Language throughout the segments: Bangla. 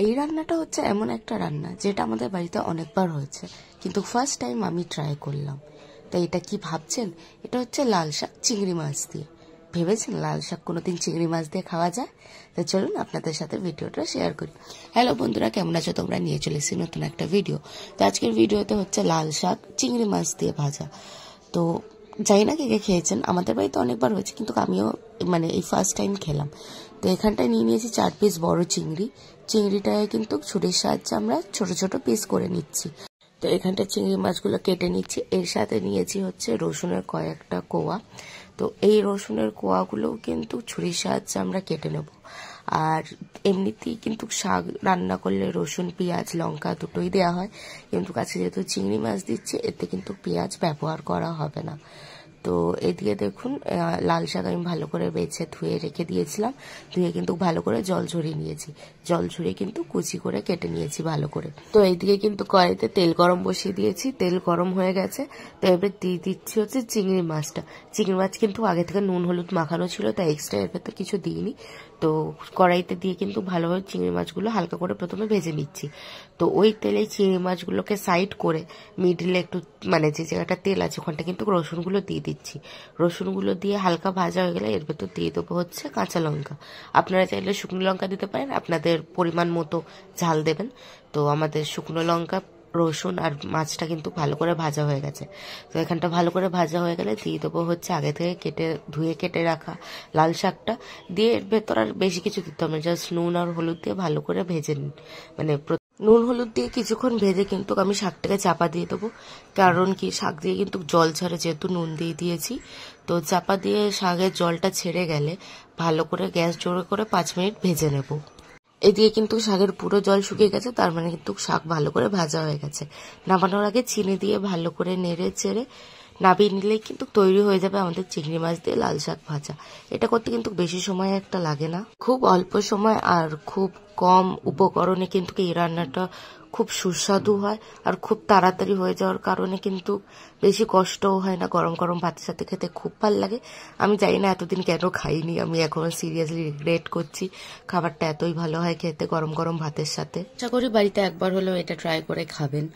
এই রান্নাটা হচ্ছে এমন একটা রান্না যেটা আমাদের বাড়িতে অনেকবার হয়েছে, কিন্তু ফার্স্ট টাইম আমি ট্রাই করলাম। তাই এটা কি ভাবছেন? এটা হচ্ছে লাল শাক চিংড়ি মাছ দিয়ে। ভেবেছেন লাল শাক কোনোদিন চিংড়ি মাছ দিয়ে খাওয়া যায়? তো চলুন আপনাদের সাথে ভিডিওটা শেয়ার করি। হ্যালো বন্ধুরা, কেমন আছো তোমরা? নিয়ে চলেছি নতুন একটা ভিডিও। তো আজকের ভিডিওতে হচ্ছে লাল শাক চিংড়ি মাছ দিয়ে ভাজা। তো জানি না কে কে খেয়েছেন, আমাদের বাড়িতে অনেকবার হয়েছে, কিন্তু আমিও এই ফার্স্ট টাইম খেলাম। তো এখানটায় নিয়ে নিয়েছি 4 পিস বড় চিংড়ি। চিংড়িটায় কিন্তু ছুরির সাহায্যে আমরা ছোট ছোট পিস করে নিচ্ছি। তো এখানটা চিংড়ি মাছগুলো কেটে নিচ্ছি। এর সাথে নিয়েছি হচ্ছে রসুনের কয়েকটা কোয়া। তো এই রসুনের কোয়াগুলোও কিন্তু ছুরির সাহায্যে আমরা কেটে নেব। আর এমনিতেই কিন্তু শাক রান্না করলে রসুন, পেঁয়াজ, লঙ্কা দুটোই দেওয়া হয়, কিন্তু কাছে যেহেতু চিংড়ি মাছ দিচ্ছি এতে কিন্তু পেঁয়াজ ব্যবহার করা হবে না। তো এদিকে দেখুন লাল শাক আমি ভালো করে বেছে ধুয়ে রেখে দিয়েছিলাম। ধুয়ে কিন্তু ভালো করে জল ঝরিয়ে নিয়েছি। জল ঝরিয়ে কিন্তু কুচি করে কেটে নিয়েছি ভালো করে। তো এইদিকে কিন্তু কড়াইতে তেল গরম বসিয়ে দিয়েছি। তেল গরম হয়ে গেছে। তো এবার দিয়ে দিচ্ছি হচ্ছে চিংড়ি মাছটা। চিংড়ি মাছ কিন্তু আগে থেকে নুন হলুদ মাখানো ছিল, তাই এক্সট্রা এর ভেতর কিছু দিইনি। তো কড়াইতে দিয়ে কিন্তু ভালোভাবে চিংড়ি মাছগুলো হালকা করে প্রথমে ভেজে নিচ্ছি। তো ওই তেলে চিংড়ি মাছগুলোকে সাইড করে মিডিলে একটু যে জায়গাটা তেল আছে ওখানটা কিন্তু রসুনগুলো দিয়ে দিচ্ছি। রসুনগুলো দিয়ে হালকা ভাজা হয়ে গেলে এর ভেতর দিয়ে দেবো হচ্ছে কাঁচা লঙ্কা। আপনারা চাইলে শুকনো লঙ্কা দিতে পারেন, আপনাদের পরিমাণ মতো ঝাল দেবেন। তো আমাদের শুকনো লঙ্কা, রসুন আর মাছটা কিন্তু ভালো করে ভাজা হয়ে গেছে। তো এখানটা ভালো করে ভাজা হয়ে গেলে দিয়ে দেবো হচ্ছে আগে থেকে ধুয়ে কেটে রাখা লাল শাকটা। দিয়ে এর ভেতর আর বেশি কিছু দিতে হবে না, জাস্ট নুন আর হলুদ দিয়ে ভালো করে ভেজে নিন। নুন হলুদ দিয়ে কিছুক্ষণ ভেজে কিন্তু আমি শাকটাকে চাপা দিয়ে দেবো। কারণ কি, শাক দিয়ে কিন্তু জল ছাড়ে, যেহেতু নুন দিয়ে দিয়েছি। তো চাপা দিয়ে শাকের জলটা ছেড়ে গেলে ভালো করে গ্যাস জোরে করে 5 মিনিট ভেজে নেব। এদিকে কিন্তু শাকের পুরো জল শুকিয়ে গেছে, তার মানে কিন্তু শাক ভালো করে ভাজা হয়ে গেছে। নামানোর আগে চিনি দিয়ে ভালো করে নেড়ে চেড়ে নামিয়ে নিলেই কিন্তু তৈরি হয়ে যাবে আমাদের চিংড়ি মাছ দিয়ে লাল শাক ভাজা। এটা করতে কিন্তু বেশি সময় একটা লাগে না, খুব অল্প সময় আর খুব কম উপকরণে কিন্তু এই রান্নাটা খুব সুস্বাদু হয়। আর খুব তাড়াতাড়ি হয়ে যাওয়ার কারণে কিন্তু বেশি কষ্টও হয় না। গরম গরম ভাতের সাথে খেতে খুব ভালো লাগে। আমি জানি না এতদিন কেন খাইনি, আমি এখনো সিরিয়াসলি রিগ্রেট করছি। খাবারটা এতই ভালো হয় খেতে গরম গরম ভাতের সাথে। আশা করি বাড়িতে একবার হলেও এটা ট্রাই করে খাবেন।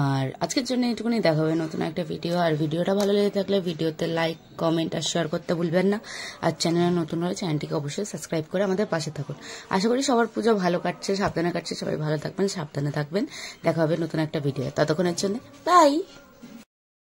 আর আজকের জন্য এটুকুনি, দেখা হবে নতুন একটা ভিডিও। আর ভিডিওটা ভালো লেগে থাকলে ভিডিওতে লাইক, কমেন্ট আর শেয়ার করতে ভুলবেন না। আর চ্যানেলে নতুন হলে চ্যানেলটিকে অবশ্যই সাবস্ক্রাইব করে আমাদের পাশে থাকুন। আশা করি সবার পুজো ভালো কাটছে, সাবধানে কাটছে। সবাই ভালো থাকবেন, সাবধানে থাকবেন। দেখা হবে নতুন একটা ভিডিও। ততক্ষণের জন্য বাই।